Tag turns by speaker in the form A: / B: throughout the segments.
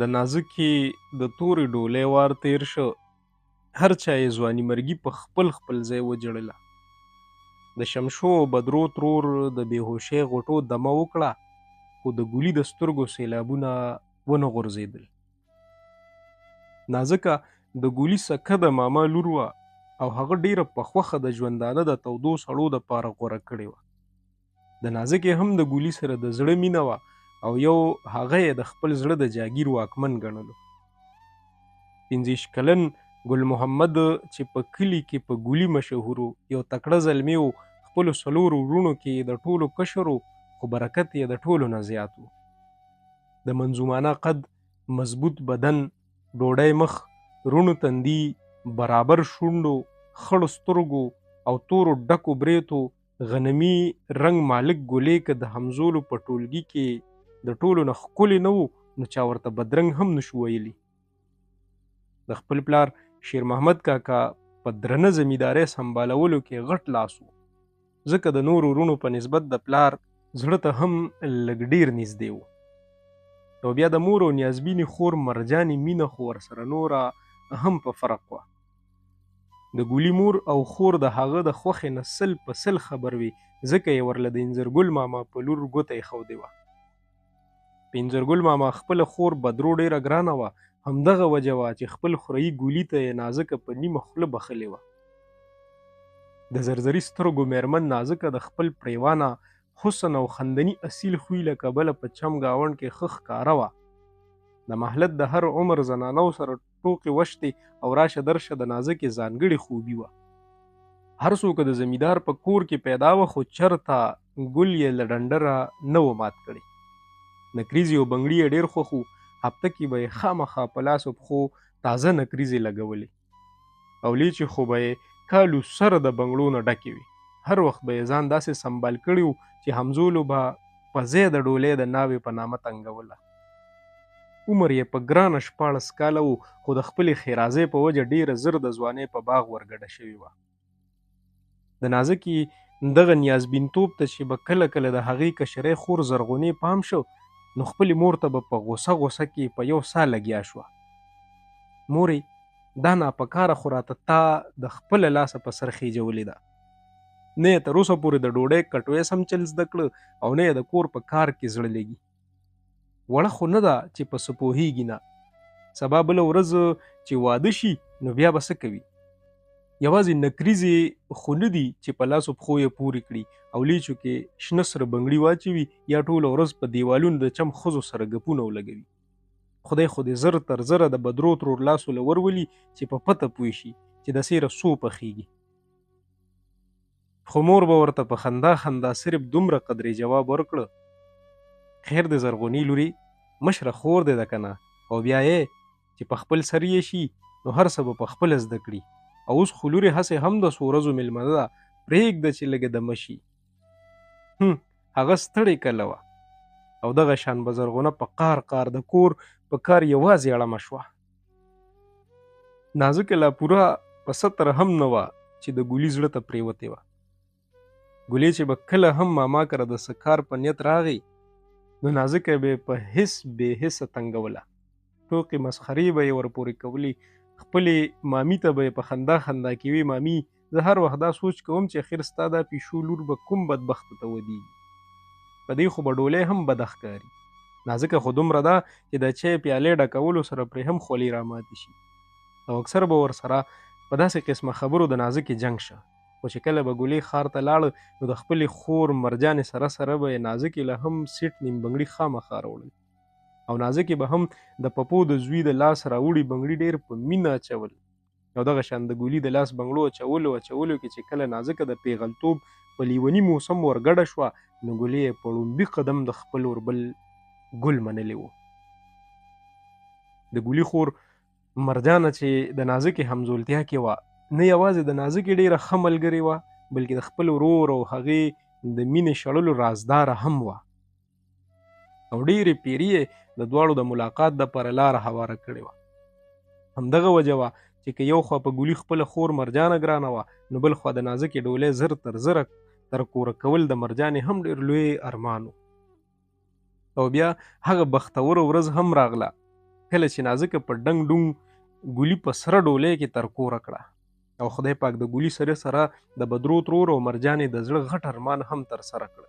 A: د نازکې د تورې ډولۍ وار تیر شو، هر چا یې ځواني مرګي په خپل خپل ځای وجړله. د شمشو او بدرو ترور د بېهوشۍ غوټو دمه وکړه، خو د ګولي د سترګو سیلابونه ونه غورځېدل. نازکه د ګولي سکه د ماما لور وه او هغه ډېره په خوښه د ژوندانه د تودو سړو دپاره غوره کړې وه. د نازکې هم د ګولي سره د زړه مینه وه او یو هغه یې د خپل زړه د جاګیر واکمن ګڼلو. 15 کلن ګل محمد چې په کلي کې په ګولي مشهور یو تکړه زلمی و، خپلو څلورو وروڼو کې د ټولو کشر و، خو برکت یې د ټولو نه زیات و. د منظومانه قد، مضبوط بدن، ډوډۍ مخ، روڼو تندي، برابر شونډو، خړو سترګو او تورو ډکو بریتو غنمي رنګ مالک ګولۍ که د همزولو په ټولګي کې د ټولو نه ښکلی نه و، نو چا ورته بدرنګ هم نشو ویلی. د خپل پلار شیر محمد کاکا په درنه زمیندارۍ سمبالولو کې غټ لاس و، ځکه د نورو وروڼو په نسبت د پلار زړه ته هم لږ ډېر نږدې و. او بیا د مور او نیازبینې خور مرجانې مینه خو ورسره نوره هم په فرق وه. د ګولي مور او خور د هغه د خوښې نه سل په سل خبر وي، ځکه یې ورله د انځرګل ماما په لور ګوته ایښودې وه. په انځرګل ماما خپله خور بدرو ډېره ګرانه وه، همدغه وجه وه چې خپل خوريي ګولي ته یې نازکه په نیمه خوله بخښلې وه. د زرزري سترګو مېرمن نازکه د خپل پریوانه حسن او خندني اصیل خوی له کبله په چم ګاونډ کې ښه ښکاره وه. د محلت د هر عمر زنانو سره ټوکې وشتې او راشه درشه د نازکې ځانګړې خوبي وه. هر څوک د زمیندار په کور کې پیدا وه، خو چرته ګل یې له ډنډره نه و مات کړی. نکریزې او بنګړي یې ډېر خوښ و، هفته کې به یې خامخا په لاسو پښو تازه نکریزې لګولې او لیچې خو به یې کالو سره د بنګړو نه ډکې وي. هر وخت به یې ځان داسې سنبال کړي و چې همزولو به په ځای د ډولۍ د ناوې په نامه تنګوله. عمر یې په ګرانه 14 کاله و، خو د خپلې ښېرازۍ په وجه ډېره زر د ځوانۍ په باغ ورګډه شوې وه. د نازکې دغه نیازبینتوب ته چې به کله کله د هغې کشرۍ خور زرغونې پام شو، نو خپلې مور ته به په غوسه غوسه کې په یو سا لګیا شوه. مورې، دا ناپکاره خو راته تا د خپله لاسه په سر خېجولې ده. نه یې تر اوسه پورې د ډوډۍ کټوی سم چل زده کړه او نه یې د کور په کار کې زړه لګي. وړه خو نه ده چې په څه پوهېږي نه. سبا بله ورځ چې واده شي نو بیا به څه کوي؟ یوازې نکریزې خو نه دي چې په لاسو پښو یې پورې کړي او لیچو کې شنه سره بنګړي واچوي یا ټوله ورځ په دیوالونو د چم ښځو سره ګپونه ولګوي. خدای خو دې زر تر زره د بدرو ترور لاسو له ورولي چې په پته پوه شي چې د سیره څو پخېږي. خو مور به ورته په خندا خندا صرف دومره قدرې جواب ورکړه: خیر د زرغونی لوري، مشره خور دې ده که نه، او بیا یې چې په خپل سر یې شي نو هر څه به په خپله زده کړي. او اوس خو لورې هسې هم د څو ورځو مېلمنه ده، پرېږده چې لږه دمه شي. هغه ستړې کله وه او دغه شان به زرغونه په قار قار د کور په کار یوازې اړمه شوه. نازکه لا پوره په سطر هم نه وه چې د ګولي زړه ته پرېوتې وه. ګولۍ چې به کله هم ماما کره د څه کار په نیت راغی، نو نازکه به یې په هېڅ بې حسه تنګوله. ټوکې مسخرې به یې ورپورې کولې. خپلې مامي ته به یې په خندا خندا کې وي: مامي، زه هر وخت دا سوچ کوم چې اخر ستا دا پیشو لور به کوم بدبخته ته ودیږي. په دې خو به ډولۍ هم بده ښکاري. نازکه خو دومره ده چې د چای پیالې ډکولو سره پرې هم خولې راماتې شي. او اکثر به ورسره په داسې قسمه خبرو د نازکې جنګ شه. خو چې کله به ګولۍ ښار ته لاړه نو د خپلې خور مرجانې سره سره به یې نازکې له هم سیټ نیم بنګړي خامخا راوړل او نازکې به هم د پپو د زوی د لاس راوړي بنګړي ډېر په مینه اچول. او دغه شان د ګولي د لاس بنګړو اچولو کې چې کله نازکه د پیغلتوب په لیوني موسم ورګډه شوه، نو ګولۍ یې په ړومبي قدم د خپل وربل ګل منلی و. د ګولي خور مرجانه چې د نازکې همزولتیا کې وه، نه یوازې د نازکې ډېره ښه ملګرې وه، بلکې د خپل ورور او هغې د مینې شړلو رازداره هم وه. او ډېرې پیرې یې د دواړو د ملاقات دپاره لاره هواره کړې وه. همدغه وجه وه چې که یو خوا په ګولي خپله خور مرجانه ګرانه وه، نو بل خوا د نازکې ډولۍ زر تر زره تر کوره کول د مرجانې هم ډېر لوی ارمان و. او بیا هغه بختوره ورځ هم راغله کله چې نازکه په ډنګ ډونګ ګولي په سره ډولۍ کې تر کوره کړه او خدای پاک د ګولي سره د بدرو ترور او مرجانې د زړه غټ ارمان هم ترسره کړه.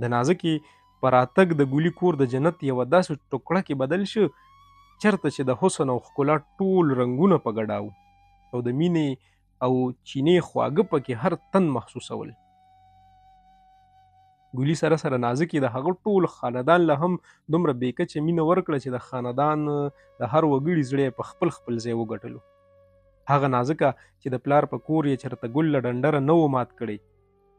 A: د نازکې په راتګ د ګولي کور د جنت یوه داسې ټوکړه کې بدل شو چېرته چې د حسن او ښکلا ټول رنګونه په ګډاو او د مینې او چینې خواږه پکې هر تن محسوسول. ګولي سره نازکې د هغه ټول خاندان له هم دومره بېکچه مینه ورکړه چې د خاندان د هر وګړي زړه په خپل خپل ځای وګټلو. هغه نازکه چې د پلار په کور یې چېرته ګل له ډنډره نه و مات کړی،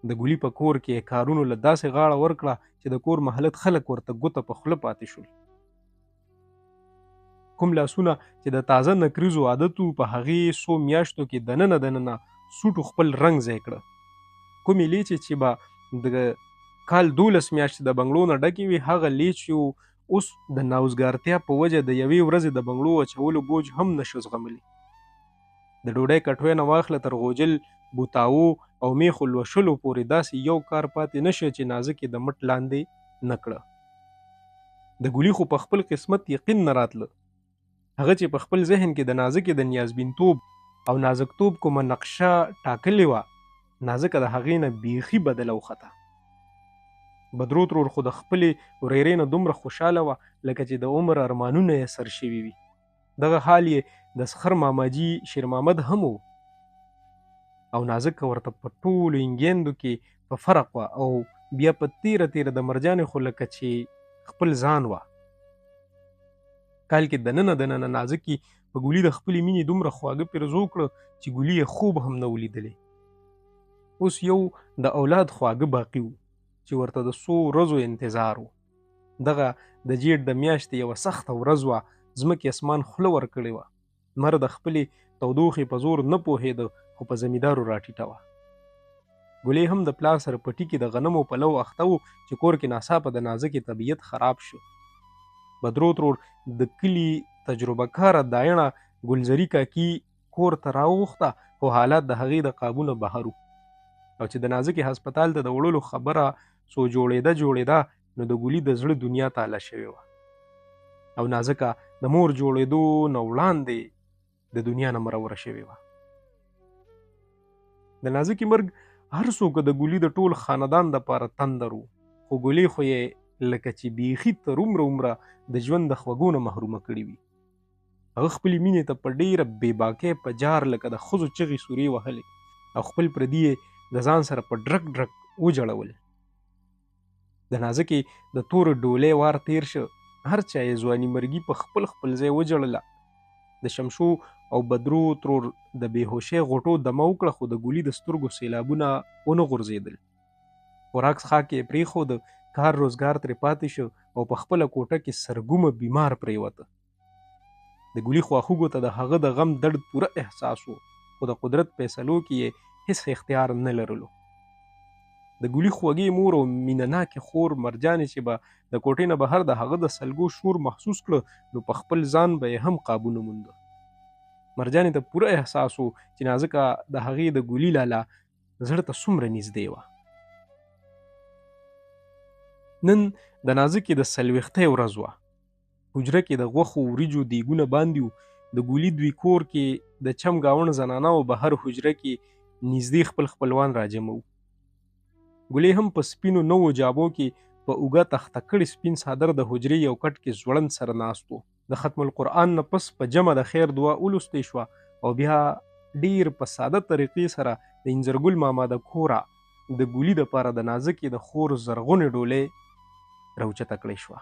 A: د ګولي په کور کې کارونو له داسې غاړه ورکړه چې د کور محلت خلک ورته ګوته په خوله پاتې شول. کوم لاسونه چې د تازه نکریزو عادت و په هغې څو میاشتو کې دننه سوټو خپل رنګ ځای کړه. کومې لیچې چې به د کال 12 میاشتې د بنګلو نه ډکې وي، هغه لیچې اوس د ناوزګارتیا په وجه د یوې ورځې د بنګلو اچولو بوج هم نشو زغملی. د ډوډۍ کټوۍ نه واخله تر غوجل، بوتاو او میخو لوشلو پورې داسې یو کار پاتې نشه چې نازکې د مټ لاندې نه کړه. د ګولي خو په خپل قسمت یقین نه راتله. هغه چې په خپل ذهن کې د نازکې د نیازبینتوب او نازکتوب کومه نقشه ټاکلې وه، نازکه د هغې نه بیخي بدله وخته. بدرو ترور خو د خپلې ورېرې نه دومره خوشحاله وه لکه چې د عمر ارمانونه یې سر شوي وي. دغه حال یې د سخر ماماجي شیر محمد هم و او نازکه ورته په ټولو انګیندو کې په فرق وه او بیا په تیره د مرجانې خو لکه چې خپل ځان وه. کال کې دننه نازکي په ګولي د خپلې مینې دومره خواږه پیرزو کړه چې ګولي یې خوب هم نه ولیدلی. اوس یو د اولاد خواږه باقي و چې ورته د څو ورځو انتظار و. دغه د جیټ د میاشتې یوه سخته ورځ وه، ځمکې اسمان خوله ورکړې وه. لمر د خپلې تودوخې په زور نه پوهېده خو په زمیدارو راټیټه وه. ګولۍ هم د پلار سره په ټي کې د غنمو په لو اخته و چې کور کې ناڅاپه د نازکې طبیعت خراب شو. بدرو ترور د کلي تجربه کاره داینه ګلزري کاکي کور ته راوغوښته خو حالات د هغې د قابو نه بهر و او چې د نازکې هسپتال ته د وړلو خبره څو جوړېده نو د ګولي د زړه دنیا تاله شوې وه او نازکه د مور جوړېدو نه وړاندې د دنیا نه مروره شوې وه. د نازکې مرګ هر څوک د ګولي د ټول خاندان دپاره تندر و، خو ګولي خو یې لکه چې بیخي تر عمره د ژوند د خوږو نه محرومه کړي وي. هغه خپلې مینې ته په ډېره بېباکۍ په جار لکه د ښځو چغې سورې وهلې او خپل پردي یې د ځان سره په ډرک وجړول. د نازکې د تورې ډولۍ وار تیر شه، هر چا یې ځواني مرګي په خپل ځای وجړله. د شمشو او بدرو ترور د بېهوشۍ غوټو دمه وکړه خو د ګولي د سترګو سیلابونه ونه غورځېدل. خوراک څښاک یې پرېښود، کار روزګار ترې پاتې شو او په خپله کوټه کې سرګومه بیمار پرېوته. د ګولي خواخوږو ته د هغه د غم درد پوره احساس و خو د قدرت فیصلو کې یې هیڅ اختیار نه لرلو. د ګولي خوږې مور او مینه ناکې خور مرجانې چې به د کوټې نه بهر د هغه د سلګو شور محسوس کړه نو په خپل ځان به یې هم قابو نه مونده. مرجانې ته پوره احساس و چې نازکه د هغې د ګولي لالا زړه ته څومره نږدې وه. نن د نازکې د 40 ورځ وه. حجره کې د غوښو وریجو دیګونه باندې وو. د ګولي دوی کور کې د چم ګاوڼ زنانه او بهر حجره کې نږدې خپل خپلوان راجمع وو. ګولۍ هم په سپینو نوو جابو کې په اوږه تخته کړي سپین څادر د حجرې یو کټ کې ځوړند سره ناست و. د ختم القرآن نه پس په جمع د خیر دعا ولوستې شوه او بیا ډیر په ساده طریقې سره د انځرګل ماما د کوره د ګولي دپاره د نازکې د خور زرغونې ډولۍ راوچته کړې شوه.